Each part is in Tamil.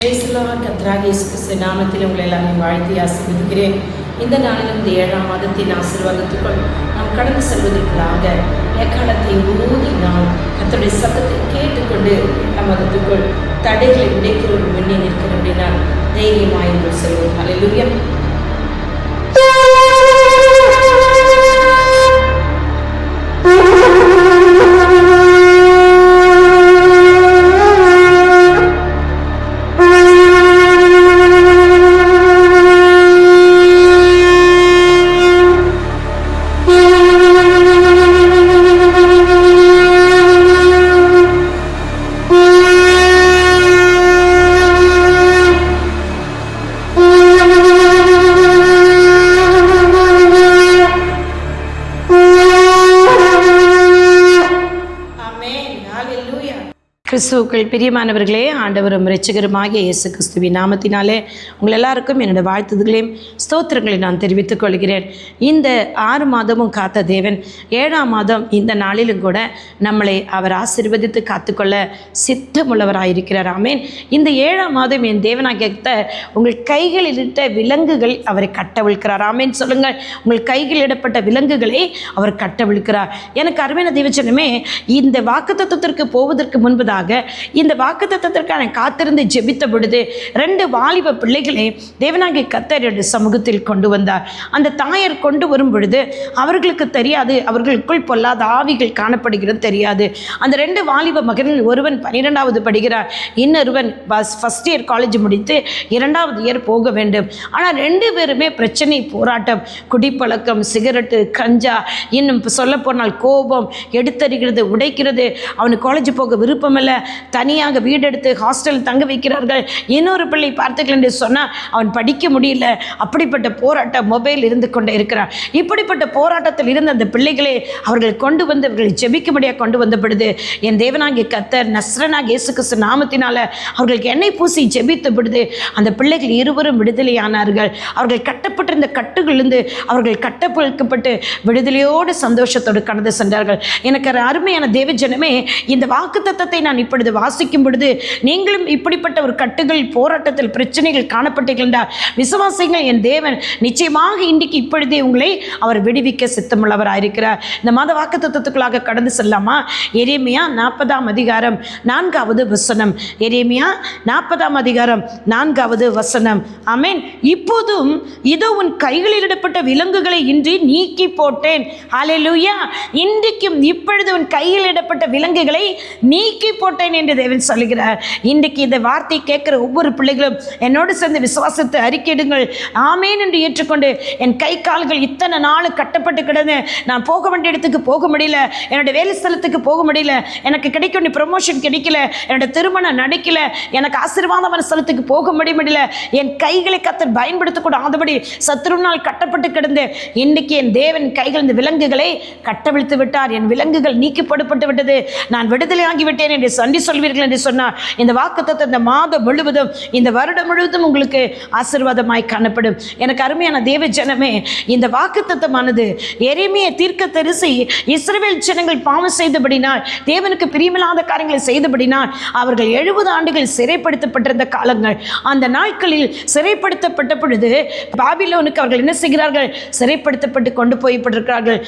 கர்த்தராகிய இயேசு கிறிஸ்து நாமத்தில் உங்களை எல்லாரையும் வாழ்த்தி ஆசீர்வதிக்கிறேன். இந்த நாளிலும் இந்த 7ஆம் மாதத்தின் ஆசீர்வாதத்துக்குள் நாம் கடந்து செல்வதற்காக எக்காலத்தை ஊதி நாம் கர்த்தருடைய சத்தத்தை கேட்டுக்கொண்டு மாதத்துக்குள் தடைகளை உடைக்கிற ஒரு முன்னே நிற்கிற அப்படின்னா தைரியமாய் செல்வோம். ஹல்லேலூயா. கிறிஸ்துவுக்குள் பிரியமானவர்களே, ஆண்டவரும் இரட்சகருமாகிய இயேசு கிறிஸ்துவின் நாமத்தினாலே உங்கள் எல்லாருக்கும் என்னோட வாழ்த்துதலையும் ஸ்தோத்திரங்களை நான் தெரிவித்துக் கொள்கிறேன். இந்த 6 மாதமும் காத்த தேவன் 7ஆம் மாதம் இந்த நாளிலும் கூட நம்மளை அவர் ஆசீர்வதித்து காத்துக்கொள்ள சித்தமுள்ளவராயிருக்கிறார். ஆமேன். இந்த 7ஆம் மாதம் என் தேவனாகிய உங்கள் கைகளில் இட்ட விலங்குகள் அவரை கட்டவிழ்க்கிறார். ஆமேன் சொல்லுங்கள். உங்கள் கைகளில் இடப்பட்ட விலங்குகளை அவர் கட்டவிழ்க்கிறார். எனக்கு அருமையான தேவஜனமே, இந்த வாக்குத்தத்தத்திற்கு போவதற்கு முன்பதாக இந்த வாக்குத்தத்தத்திற்கான காத்திருந்து ஜெபித்த பொழுது 2 வாலிப பிள்ளைகளை தேவனாகிய கர்த்தர் சமூகத்தில் கொண்டு வந்தார். அந்த தாயர் கொண்டு வரும் பொழுது அவர்களுக்கு தெரியாது, அவர்களுக்குள் பொல்லாத ஆவிகள் காணப்படுகிறது தெரியாது. அந்த 2 வாலிப மகன்கள், ஒருவன் 12வது படிக்கிறார், இன்னொருவன் ஃபர்ஸ்ட் இயர் காலேஜ் முடித்து 2வது இயர் போக வேண்டும். ஆனால் 2 பேருமே பிரச்சனை, போராட்டம், குடிப்பழக்கம், சிகரெட்டு, கஞ்சா, இன்னும் சொல்ல போனால் கோபம், எடுத்தறிகிறது, உடைக்கிறது. அவனுக்கு காலேஜ் போக விருப்பம் இல்லை, தனியாக வீடு எடுத்து ஹாஸ்டல் தங்க வைக்கிறார்கள். இன்னொரு பிள்ளை பார்த்துக்கலாம் என்று சொன்னால் அவன் படிக்க முடியல. அப்படிப்பட்ட போராட்டம், மொபைல் இருந்து கொண்டே இருக்கிறான். இப்படிப்பட்ட போராட்டத்தில் இருந்த அந்த பிள்ளைகளை அவர்கள் கொண்டு வந்து அவர்களை ஜெபிக்கும்படியாக கொண்டு வந்த பொழுது என் தேவனாகிய கர்த்தர் நஸ்ரனாகிய இயேசு கிறிஸ்து நாமத்தினால அவர்களுக்கு எண்ணெய் பூசி ஜெபித்த பொழுது அந்த பிள்ளைகள் இருவரும் விடுதலையானார்கள். அவர்கள் கட்டப்பட்டிருந்த கட்டுகளிலிருந்து அவர்கள் கட்டப்பட்டு விடுதலையோடு சந்தோஷத்தோடு கடந்து சென்றார்கள். எனக்கு அருமையான தேவஜனமே, இந்த வாக்குத்தத்தத்தை நான் இப்பொழுது வாசிக்கும் பொழுது நீங்களும் இப்படிப்பட்ட ஒரு கட்டுகள், போராட்டத்தில், பிரச்சனைகள் காணப்பட்டீர்கள். விசுவாசிகள், என் தேவன் நிச்சயமாக இன்றைக்கு இப்பொழுதே உங்களை அவர் விடுவிக்க சித்தமுள்ளவராயிருக்கிறார். இந்த மாத வாக்குத்தத்தத்துக்குள்ளாக கடந்து செல்லாமா? எரேமியா 40ஆம் அதிகாரம் 4வது வசனம். எரேமியா 40ஆம் அதிகாரம் 4வது வசனம். ஆமென். இப்போதும் இதோ உன் கைகளில் இடப்பட்ட விலங்குகளை இன்றி நீக்கி போட்டேன். ஹல்லேலூயா. இன்றைக்கும் இப்பொழுது உன் கையில் இடப்பட்ட விலங்குகளை நீக்கி போட்டேன் என்று தேவன் சொல்லுகிறார். இன்றைக்கு இந்த வார்த்தையை கேட்கிற ஒவ்வொரு பிள்ளைகளும் என்னோடு சேர்ந்து விசுவாசத்தை அறிக்கையிடுங்கள். ஆமேன் என்று ஏற்றுக்கொண்டு, என் கை கால்கள் இத்தனை நாள் கட்டப்பட்டு கிடந்து நான் போக வேண்டிய இடத்துக்கு போக முடியல, என்னோட வேலை ஸ்தலத்துக்கு போக முடியல, எனக்கு கிடைக்க வேண்டிய ப்ரமோஷன் கிடைக்கல, என்னோட திருமணம் நடக்கல, எனக்கு ஆசீர்வாதமான ஸ்தலத்துக்கு போக முடியல, என் கைகளை கர்த்தர் பயன்படுத்தக்கூடாதபடி சத்துருவினால் கட்டப்பட்டு கிடந்து இன்னைக்கு என் தேவன் கைகள் இந்த விலங்குகளை கட்டவிழ்த்து விட்டார். என் விலங்குகள் நீக்கப்பட்டு விட்டது, நான் விடுதலை ஆகிவிட்டேன் என்று சண்டி சொல்வீர்கள் என்று சொன்னார். இந்த வாக்குத்தத்தம் இந்த மாதம் முழுவதும், இந்த வருடம் முழுவதும் உங்களுக்கு ஆசீர்வாதமாய் காணப்படும். எனக்கு அருமையான தேவ ஜனமே, இந்த வாக்குத்தத்தமானது எரேமியா தீர்க்கதரிசி இஸ்ரவேல் ஜனங்கள் பாவம் செய்தபடினால், தேவனுக்கு பிரியமில்லாத காரியங்களை செய்தபடினால் அவர்கள் 70 ஆண்டுகள் சிறைப்படுத்தப்பட்டிருந்த காலங்கள். அந்த நாட்களில் சிறைப்படுத்தப்பட்ட பொழுது பாபிலோனுக்கு அவர்கள் என்ன செய்கிறார்கள்? சிறைப்படுத்தப்பட்டு கொண்டு போய்பட்டிருக்கிறார்கள்.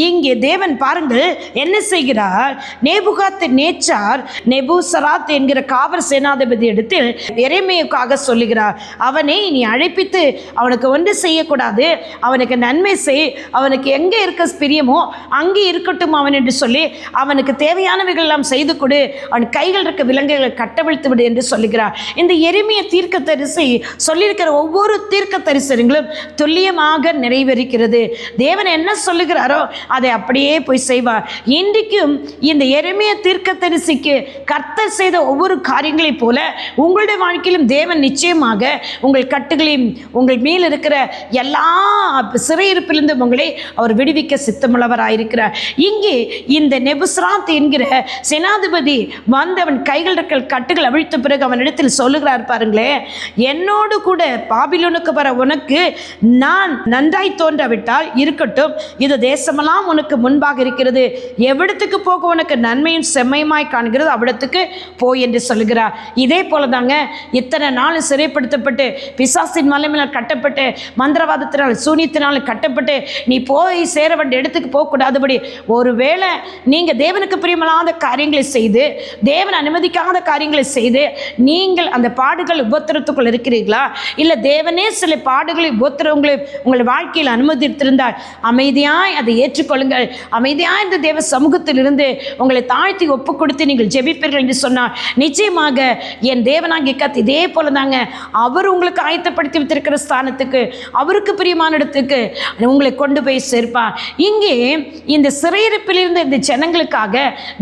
இங்கே தேவன் பாருங்கள் என்ன செய்கிறார்? நேபுகாத்நேச்சார் நெபுசராத் என்கிற காவல் சேனாதிபதி இடத்தில் எரேமியாவுக்காக சொல்லுகிறார், அவனை நீ அழைப்பித்து அவனுக்கு ஒன்று செய்யக்கூடாது, அவனுக்கு நன்மை செய், அவனுக்கு எங்கே இருக்க பிரியமோ அங்கே இருக்கட்டும் அவன் என்று சொல்லி அவனுக்கு தேவையானவைகள் எல்லாம் செய்து கொடு, அவன் கைகள் இருக்க விலங்குகளை கட்டவிழ்த்து விடு என்று சொல்லுகிறார். இந்த எரேமியா தீர்க்கதரிசி சொல்லியிருக்கிற ஒவ்வொரு தீர்க்கதரிசனங்களும் துல்லியமாக நிறைவேறுகிறது. தேவன் என்ன சொல்லுகிறாரோ அதை அப்படியே போய் செய்வார். இன்றைக்கும் இந்த எரேமியா தீர்க்கதரிசிக்கு கர்த்தர் செய்த ஒவ்வொரு காரியங்களைப் போல உங்களுடைய வாழ்க்கையிலும் தேவன் நிச்சயமாக உங்கள் கட்டுகளையும் உங்கள் மேல் இருக்கிற எல்லா சிறையிருப்பிலிருந்து உங்களை அவர் விடுவிக்க சித்தமுள்ளவராயிருக்கிறார். இங்கே இந்த நெபுசராத் என்கிற சேனாதிபதி வந்தவன் கைகள் இருக்கிற கட்டுகள் அவிழ்த்த பிறகு அவனிடத்தில் சொல்லுகிறார் பாருங்களே, என்னோடு கூட பாபிலோனுக்கு வர உனக்கு நான் நன்றாய் தோன்றாவிட்டால் இருக்கட்டும், இது தேசமெல்லாம் உனக்கு முன்பாக இருக்கிறது, எவ்விடத்துக்கு போக உனக்கு நன்மையும் செம்மையும் சமயமாய் காண்கிறது அவ்விடத்துக்கு போய் என்று சொல்கிறார். இதே போல தாங்க இத்தனை நாள் சிறைப்படுத்தப்பட்டு பிசாசின் மலைமையினால் கட்டப்பட்டு மந்திரவாதத்தினால் சூனியத்தினால் கட்டப்பட்டு நீ போய் சேர வேண்டிய இடத்துக்கு போகக்கூடாதபடி ஒருவேளை நீங்கள் தேவனுக்கு பிரியமில்லாத காரியங்களை செய்து தேவன் அனுமதிக்காத காரியங்களை செய்து நீங்கள் அந்த பாடுகள் உபத்திரத்துக்குள் இருக்கிறீர்களா, இல்லை தேவனே சில பாடுகளை உபத்திரவங்களை உங்கள் வாழ்க்கையில் அனுமதித்திருந்தால் அமைதியாய் அதை ஏற்றுக்கொள்ளுங்கள். அமைதியாய் இந்த தேவ சமூகத்தில் இருந்து உங்களை தாழ்த்தி ஒப்பு கொடுத்து நீங்கள் ஜெபிப்பீர்கள் என்று சொன்னால் நிச்சயமாக என் தேவனாகிய கர்த்தர் இதே போல தாங்க அவர் உங்களுக்கு ஆயத்தப்படுத்தி வைத்திருக்கிற ஸ்தானத்துக்கு அவருக்கு பிரியமான இடத்துக்கு உங்களை கொண்டு போய் சேர்ப்பார். இங்கே இந்த சிறையிருப்பில் இருந்த இந்த ஜனங்களுக்காக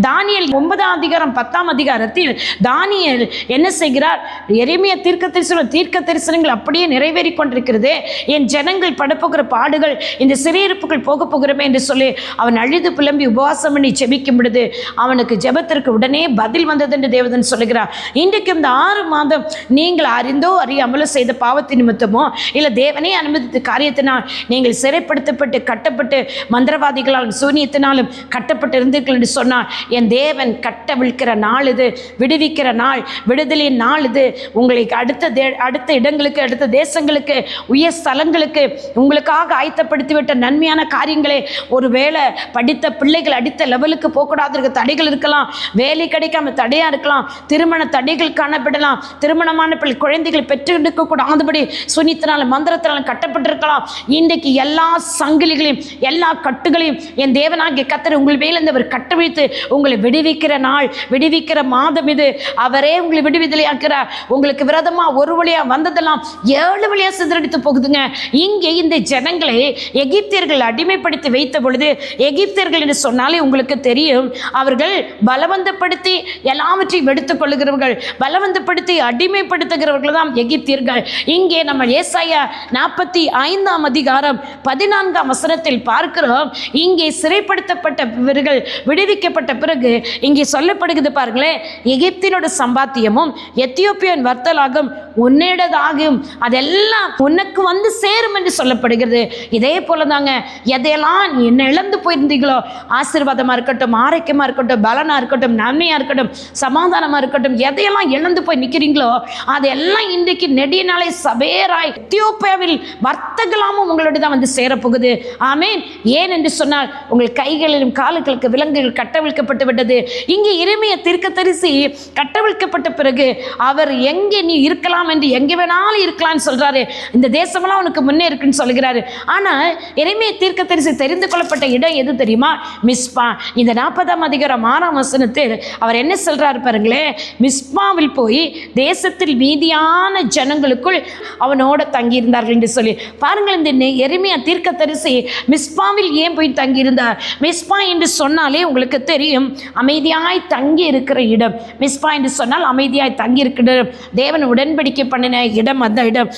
தானியேல் 9ஆம் அதிகாரம் 10ஆம் அதிகாரத்தில் தானியேல் என்ன செய்கிறார்? எரேமியா தீர்க்க தரிசனங்கள் அப்படியே நிறைவேறி கொண்டிருக்கிறது. என் ஜனங்கள் படப்போகிற பாடுகள் இந்த சிறையிருப்புகள் போக போகிறமே என்று சொல்லி அவன் அழுது புலம்பி உபவாசம் பண்ணி ஜெபிக்கும் பொழுது அவனுக்கு ஜெபத்திற்கு உடனே பதில் வந்தது என்று தேவதன் சொல்லுகிறார். இன்றைக்கு இந்த 6 மாதம் நீங்கள் அறிந்தோ அறியாமலோ செய்த பாவத்தின் நிமித்தமோ இல்லை தேவனே அனுமதித்த காரியத்தினால் நீங்கள் சிறைப்படுத்தப்பட்டு கட்டப்பட்டு மந்திரவாதிகளாலும் சூனியத்தினாலும் கட்டப்பட்டு இருந்தீர்கள் என்று சொன்னால் என் தேவன் கட்டவிழ்க்கிற நாள் இது, விடுவிக்கிற நாள், விடுதலின் நாள் இது. உங்களை அடுத்த இடங்களுக்கு அடுத்த தேசங்களுக்கு உயர் ஸ்தலங்களுக்கு உங்களுக்காக ஆயத்தப்படுத்திவிட்ட நன்மையான காரியங்களே ஒருவேளை படித்த பிள்ளைகள் அடுத்த லெவலுக்கு போகக்கூடாத தடைகள் இருக்கலாம், வேலை கிடைக்காம தடையாக இருக்கலாம், திருமண தடைகள் காணப்படலாம், திருமணமான குழந்தைகள் பெற்றெடுக்க கூடாதபடி சுனித்தினாலும் மந்திரத்தினாலும் கட்டப்பட்டிருக்கலாம். இன்றைக்கு எல்லா சங்கிலிகளையும் எல்லா கட்டுகளையும் என் தேவனாகிய கர்த்தர் உங்கள் மேல் இருந்தவர் கட்டவிழ்த்து உங்களை விடுவிக்கிற நாள், விடுவிக்கிற மாதம் இது. அவரே உங்களை விடுவிதலையாக்கிறார். உங்களுக்கு விரதமாக ஒரு வழியா வந்ததெல்லாம் 7 வழியா சிதறடித்து போகுதுங்க. இங்கே இந்த ஜனங்களை எகிப்தியர்கள் அடிமைப்படுத்தி வைத்த பொழுது, எகிப்தியர்கள் என்று சொன்னாலே உங்களுக்கு தெரியும், அவர்கள் பலவந்தப்படுத்தி எல்லாவற்றையும் எடுத்துக் கொள்ளுகிறவர்கள், பலவந்தப்படுத்தி அடிமைப்படுத்துகிறவர்கள் தான் எகிப்தியர்கள். இங்கே நம்ம ஏசாயா 45ஆம் அதிகாரம் 14ஆம் வசனத்தில் பார்க்கிறோம். இங்கே சிறைப்படுத்தப்பட்டவர்கள் விடுவிக்கப்பட்ட பிறகு இங்கே சொல்லப்படுகிறது பாருங்களேன், எகிப்தினோட சம்பாத்தியமும் எத்தியோப்பியன் வர்த்தலாகும் உன்னிடதாகும், அதெல்லாம் உனக்கு வந்து சேரும் என்று சொல்லப்படுகிறது. இதே போல தாங்க எதையெல்லாம் என்ன இழந்து போயிருந்தீங்களோ, ஆசீர்வாதமாக இருக்கட்டும், ஆரோக்கியமாக இருக்கட்டும், பலனாக இருக்கட்டும், நன்மையாக இருக்கட்டும், சமாதானமாக இருக்கட்டும், எதையெல்லாம் இழந்து போய் நிற்கிறீங்களோ அதெல்லாம் இன்றைக்கு நெடிய நாளை சபேராய் எத்தியோப்பியாவில் வர்த்தகலாமும் உங்களோட தான் வந்து சேரப்போகுது. ஆமேன். ஏன் என்று சொன்னால் உங்கள் கைகளிலும் காலுகளுக்கு விலங்குகள் கட்டவிழ்க்கப்பட்டு விட்டது. இங்கே எரேமியா தீர்க்கதரிசி கட்டவிழ்க்கப்பட்ட பிறகு அவர் எங்கே நீ இருக்கலாம் என்று எங்கே வேணாலும் இருக்கலாம்னு சொல்றாரு. இந்த தேசமெல்லாம் உனக்கு முன்னே இருக்குன்னு சொல்கிறாரு. ஆனால் எரேமியா தீர்க்கதரிசி தெரிந்து கொள்ளப்பட்ட இடம் எது தெரியுமா? மிஸ்பா. இந்த 40ஆம் அதிகாரம் 6ஆம் வசனத்தில் அவர் என்ன சொல்றாரு பாருங்களேன், மிஸ்பாவில் போய் தேசத்தில் மீதியான ஜனங்களுக்குள் அவனோட தங்கியிருந்தார்கள் என்று சொல்லி பாருங்கள். இந்த எரேமியா தீர்க்கதரிசி மிஸ்பாவில் ஏன் போய் தங்கியிருந்தார்? மிஸ்பா என்று சொன்னாலே உங்களுக்கு தெரியும், அமைதியாய் தங்கி இருக்கிற இடம். மிஸ்பா என்று சொன்னால் அமைதியாய் தங்கி இருக்கிற இடம், தேவன் உடன்படிக்கை பண்ணின இடம். அந்த இடம்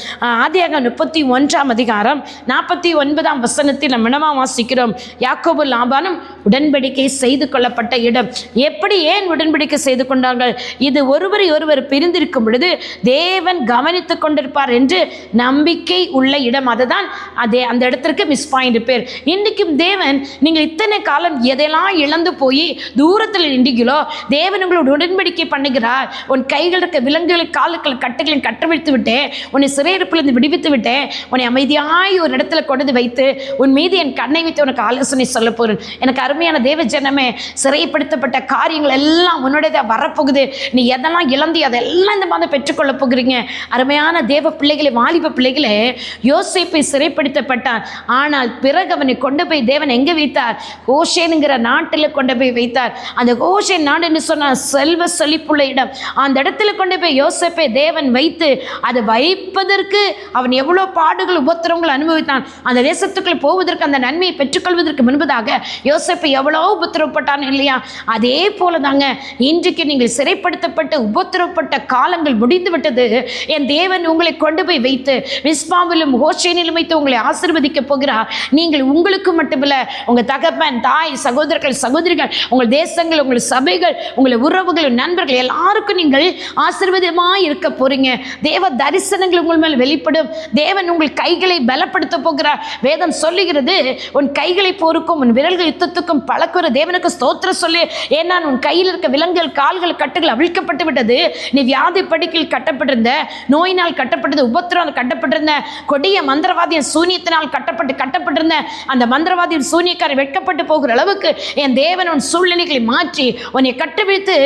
ஆதியாகமம் 31ஆம் அதிகாரம் 49ஆம் வசனத்தில் நம்ம என்னவா வாசிக்கிறோம்? யாக்கோபு லாபானும் உடன்படிக்கை செய்து கொள்ளப்பட்ட இடம். எப்படி ஏன் உடன்படிக்கை செய்து கொண்டார்கள்? இது ஒருவரை ஒருவர் பிரிந்திருக்கும் பொழுது தேவன் கவனித்துக் கொண்டிருப்பார் என்று நம்பிக்கை உள்ள இடம். அதுதான் அந்த இடத்திற்கு மிஸ்பா என்று பேர். இன்றைக்கும் தேவன் நீங்கள் இத்தனை காலம் எதையெல்லாம் இழந்து போய் தூரத்தில் நின்றீங்களோ தேவன் உங்களோட உடன்படிக்கை பண்ணுகிறார். உன் கைகள் இருக்க விலங்குகள் காலுக்கள் கட்டுகளையும் கட்டவிழ்த்து விட்டேன், உன்னை சிறையிருப்பிலிருந்து விடுவித்து விட்டேன், உன்னை அமைதியாய் ஒரு இடத்துல கொண்டு வைத்து உன் மீது என் கண்ணை வைத்து உனக்கு ஆலோசனை சொல்ல போகிறேன். எனக்கு அருமையான தேவ ஜனமே, சிறைப்படுத்தப்பட்ட காரியங்கள் எல்லாம் உன்னுடைய வரப்போகுது. நீ எதெல்லாம் இழந்தி அதெல்லாம் இந்த மாதிரி பெற்றுக்கொள்ள போகிறீங்க. அருமையான தேவ பிள்ளைகளை, வாலிப பிள்ளைகளே, யோசேப்பை சிறைப்படுத்தப்பட்டான். ஆனால் பிறகு அவனை கொண்டு போய் தேவன் எங்கே வைத்தார்? கோஷேனுங்கிற நாட்டில் கொண்டு போய் வைத்தார். அந்த கோஷேன் நாடு என்று சொன்னால் செல்வ செழிப்புள்ள இடம். அந்த இடத்துல கொண்டு போய் யோசேப்பை தேவன் வைத்து அதை வைப்பதற்கு அவன் எவ்வளோ பாடுகள் உபத்திரங்கள் அனுபவித்தான். அந்த தேசத்துக்குள் போவதற்கு, அந்த நன்மையை பெற்றுக்கொள்வதற்கு முன்பதாக யோசேப்பை எவ்வளோ உபத்திரப்பட்டான் இல்லையா? அதே போல தாங்க இன்றைக்கு நீங்கள் சிறைப்படுத்தப்பட்டு உபத்திரப்பட்ட காலங்கள் முடிந்து விட்டது. என் தேவன் உங்களை கொண்டு போய் வைத்து மிஸ்பாவிலும் கோஷேனிலும் வைத்து உங்களை ஆசீர்வதிக்க போகிறார். நீங்கள் உங்களுக்கு மட்டுமில்ல, உங்கள் தகப்பன், தாய், சகோதரர்கள், சகோதரிகள், உங்கள் தேசங்கள், உங்கள் சபைகள், உங்கள் உறவுகள், நண்பர்கள் எல்லாருக்கும் நீங்கள் ஆசீர்வாதமாக இருக்க போறீங்க. தேவ தரிசனங்கள் உங்கள் மேல் வெளிப்படும். தேவன் உங்கள் கைகளை பலப்படுத்த போகிறார். வேதம் சொல்லுகிறது, உன் கைகளை போருக்கும் உன் விரல்கள் யுத்தத்துக்கும் பழக்குற தேவனுக்கு ஸ்தோத்திரம் சொல்லி. ஏன்னா ஏன்னா உன் கையில் இருக்க விலங்குகள் கால்கள் கட்டுகள் அவிழ்க்கப்பட்டு விட்டது. நீ வியாதி படுக்கையில் கட்டப்பட்டிருந்த, நோயினால் கட்டப்பட்டது, உபத்திரம் கட்டப்பட்டிருந்த, கொடிய மந்திரவாதியின் சூனியத்தினால் கட்டப்பட்டிருந்த அந்த மந்திரவாதியின் சூனியக்காரை வெட்கப்பட்டு போகிற அளவுக்கு என் தேவன் உன் சூழ்நிலைகளை மாற்றி உன்னை கட்டுவித்து,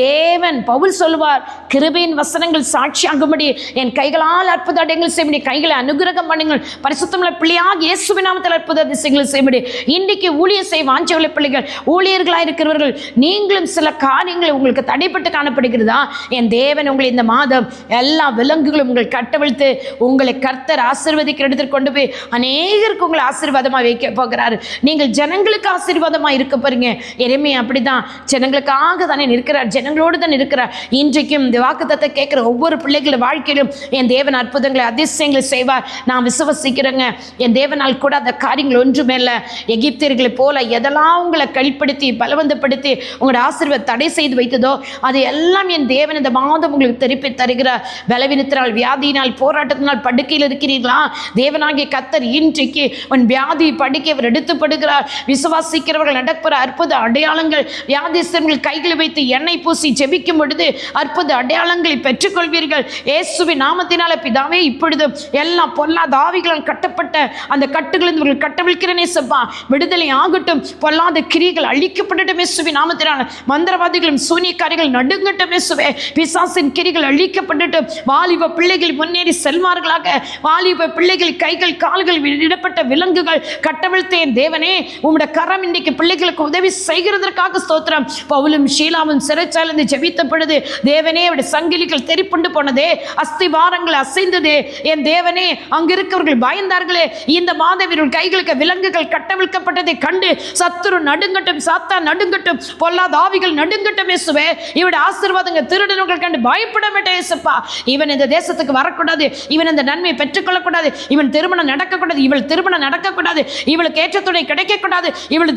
தேவன் பவுல் சொல்வார், கிருபையின் வசனங்கள் சாட்சியாகும்படி என் கைகளால் அற்புத அடையாளங்கள் செய்யும்படி கைகளை அனுகிரகம் பண்ணுங்கள். பரிசுத்தமுள்ள பிள்ளையாக இயேசுவின் நாமத்தில் அற்புத அதிசயங்களை செய்யும்படி இன்றைக்கு ஊழியர் செய்ய வாஞ்சவுள்ள பிள்ளைகள், ஊழியர்களாக இருக்கிறவர்கள், நீங்களும் சில காரியங்கள் உங்களுக்கு தடைப்பட்டு காணப்படுகிறதா? என் தேவன் உங்களை இந்த மாதம் எல்லா விலங்குகளும் உங்களை கட்டவிழ்த்து உங்களை கர்த்தர் ஆசீர்வதிக்கிற இடத்திற்கு கொண்டு போய் அநேகருக்கு உங்களை ஆசீர்வாதமாக வைக்க போகிறார். நீங்கள் ஜனங்களுக்கு ஆசீர்வாதமாக இருக்க போறீங்க. எரேமியா அப்படிதான் ஜனங்களுக்காக தானே இருக்கிறார், ஜனங்களோடு தான் இருக்கிறார். இன்றைக்கும் இந்த வாக்குத்தத்தத்தை கேட்கிற ஒவ்வொரு பிள்ளைகளோட வாழ்க்கையிலும் என் தேவன் அற்புதங்களை அதிசயங்களை செய்வார். நான் விசுவசிக்கிறேங்க. என் தேவனால் கூட அந்த காரியங்கள் ஒன்றுமே இல்லை. எகிப்தியர்களை போல எதெல்லாம் உங்களை கழிப்படுத்தி பலவந்தப்படுத்தி உங்களோட ஆசீர்வாதத்தை தடை செய்து வைத்ததோ அது எல்லாம் என் தேவன் இந்த மாதம் உங்களுக்கு திருப்பி தருகிறார். பலவீனத்தினால், வியாதியினால், போராட்டத்தினால் படுக்கையில் இருக்கிறீர்களா? தேவனாகிய கர்த்தர் இன்றைக்கு உன் வியாதி படுக்கை அவர் எடுத்துப்படுகிறார். விசுவாசிக்கிறவர்கள் நடக்கிற அற்புத அடையாளங்கள், வியாதிஸ்தர்கள் கைகளை வைத்து எண்ணெய் பூசி ஜெபிக்கும் பொழுது அற்புத அடையாளங்களை பெற்றுக்கொள்வீர்கள். இயேசுவின் நாமத்தினால பிதாவே, இப்பொழுது எல்லா பொல்லாத ஆவிகளால் கட்டப்பட்ட அந்த கட்டுகளில் இவர்கள் கட்டவிழ்க்கிறேனே சப்பா, விடுதலை ஆகட்டும். பொல்லாத கிரிகள் அழிக்கப்படட்டும் இயேசுவின் நாமத்தினால. மந்திரவாதிகளும் சூனியக்காரிகள் நடுங்கட்டும் இயேசுவே. பிசாசின் கிரிகள் அழிக்கப்படட்டும். வாலிப பிள்ளைகள் முன்னேறி செல்வார்களாக. வாலிப பிள்ளைகள் கைகள் கால்கள் இடப்பட்ட விலங்குகள் கட்டவிழ்த்தேன். தேவனே, உம்முடைய கரம் இன்றைக்கு பிள்ளைகளுக்கு உதவி செய்கிறதற்காக ஸ்தோத்திரம். பவுலும் ஷீலாவும் சிறைச்சாலிருந்து ஜெபித்த பொழுது தேவனே அவருடைய சங்கிலிகள் தெரிப்புண்டு போனதே, அஸ்திவாரங்கள் அசைந்ததே. என் தேவனே, அங்கு இருக்கவர்கள் பயந்தார்களே. இந்த மாதம் இவர்கள் கைகளுக்கு விலங்குகள் கட்டவிழ்க்கப்பட்டதை கண்டு சத்துரு நடுங்கட்டும், சாத்தா நடுங்கட்டும், பொல்லாத ஆவிகள் நடுங்கட்டும் இயேசுவே. இவருடைய ஆசீர்வாதங்கள் திருடனர்கள் கண்டு பயப்பட மாட்டேன் இயேசுப்பா. இவன் இந்த தேசத்துக்கு வரக்கூடாது, இவன் இந்த நன்மையை பெற்றுக்கொள்ளக்கூடாது, இவன் திருமணம் நடக்கக்கூடாது, இவள் திருமணம் நடக்கக்கூடாது, இவளுக்கு ஏற்ற துணை கிடைக்கக்கூடாது, இவள்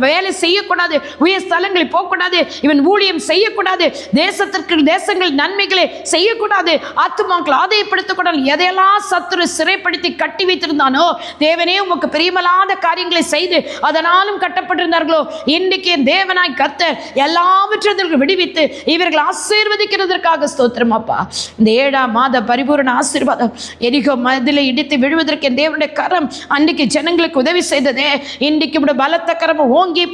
வேலை செய்யக்கூடாது, உயர் ஸ்தலங்களில் போகக்கூடாது, இவன் ஊழியம் செய்யக்கூடாது, தேசங்கள் நன்மைகளை செய்யக்கூடாது, ஆத்துமாக்கள் ஆதாயப்படுத்தக்கூடாது. எதையெல்லாம் சத்துரு சிறைப்படுத்தி கட்டி வைத்திருந்தானோ தேவனே, உமக்கு பிரியமில்லாத காரியங்களை செய்து அதனாலும் கட்டப்பட்டிருந்தார்களோ, இன்றைக்கு தேவனாய் கர்த்தர் எல்லாவற்றையும் விடுவித்து இவர்கள் ஆசீர்வதிக்கிறதற்காக ஸ்தோத்திரம் அப்பா. இந்த 7ஆம் மாத பரிபூரண ஆசீர்வாதம் எரிகோ மதிலை இடித்து விழுவதற்கு என் தேவனுடைய கரம் அன்றைக்கு ஜனங்களுக்கு உதவி செய்ததே, இன்றைக்கு பலத்த கரமும் ஓங்கி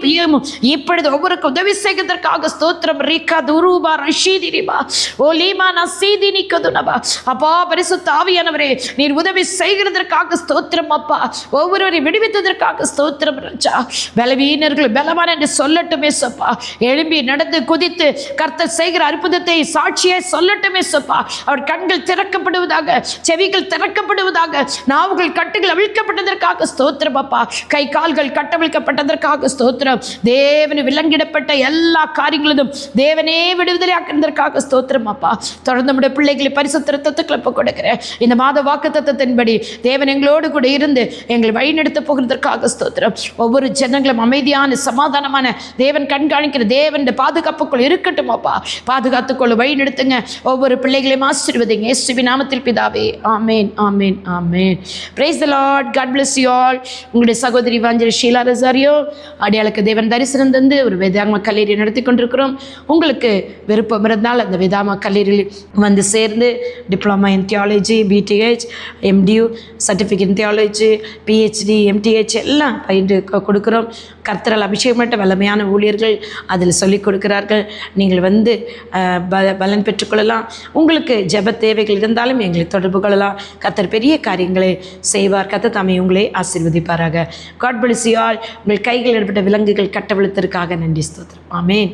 இப்பொழுது ஒவ்வொருக்கு உதவி செய்வதற்காக ஸ்தோத்திரம். ரீகா துருபா ரஷீதிரிபா ஓலிமா நசீதி நிக்கதுனபா. அப்பா பரிசுத்த ஆவியானவரே, நீர் உதவி செய்கிறதற்காக ஸ்தோத்திரம் அப்பா. ஒவ்வொருவரை விடுவித்ததற்காக ஸ்தோத்திரம் ராஜா. பலவீனர்கள் பலவான் என்று சொல்லட்டுமே சப்பா. எழும்பி நடந்து குதித்து கர்த்தர் செய்கிற அற்புதத்தை சாட்சியை சொல்லட்டுமே சப்பா. அவர் கண்கள் திறக்கப்படுவதாக, செவிகள் திறக்கப்படுவதாக, நாவுகள் கட்டுகள் அவிழ்க்கப்பட்டதற்காக ஸ்தோத்திரம் அப்பா. கை கால்கள் கட்டவிழ்க்கப்பட்டதற்காக ஸ்தோத்திரம். தேவன் விலங்கிடப்பட்ட எல்லா காரியங்களும் தேவனே விடுதலையாக்குவதற்காக ஸ்தோத்திரம் அப்பா. தொடர்ந்து நம்முடைய பிள்ளைகளை பரிசுத்த இரத்தத்துக்குள்ள ஒப்புக் கொடுக்கிறேன். இந்த மாத வாக்குத்தத்தத்தின்படி தேவன் எங்களோடு கூட இருந்து எங்களை வழிநடத்த போகிறதற்காக ஸ்தோத்திரம். ஒவ்வொரு ஜனங்களும் அமைதியான சமாதானமான தேவன் கண்காணிக்கிற தேவன் பாதுகாப்புக்குள் இருக்கட்டும் அப்பா. பாதுகாத்துக்கொள்ள வழி நடத்துங்க. ஒவ்வொரு பிள்ளைகளையும் ஆசீர்வதிங்க இயேசுவின் நாமத்தில் பிதாவே. ஆமேன், ஆமேன், ஆமேன். Praise the Lord. God bless you all. உங்களுடைய சகோதரி வாஞ்சரி ஷீலா ரசாரியோ அடியாளுக்கு தேவன் தரிசனம் தந்து ஒரு வேதாகம கல்லூரி நடத்தி கொண்டிருக்கிறோம். உங்களுக்கு விருப்பம் இருந்தால் அந்த வேதாகம கல்லூரியில் வந்து சேர்ந்து diploma in theology, BTh, MTU, certificate in theology, PhD, MTH எல்லாம் பயின்று கொடுக்குறோம். கர்த்தரால் அபிஷேகப்பட்ட வல்லமையான ஊழியர்கள் அதில் சொல்லிக் கொடுக்கிறார்கள். நீங்கள் வந்து பலன் பெற்றுக்கொள்ளலாம். உங்களுக்கு ஜெப தேவைகள் இருந்தாலும் எங்களை தொடர்பு கொள்ளலாம். கர்த்தர் பெரிய காரியங்களை செய்வார். கர்த்தர் தாமே உங்களை ஆசீர்வதிப்பாராக. God bless you all. உங்கள் கைகள் ஏற்பட்ட விலங்குகள் கட்டவிழ்த்ததற்காக நன்றி ஸ்தோத்திரம். ஆமேன்.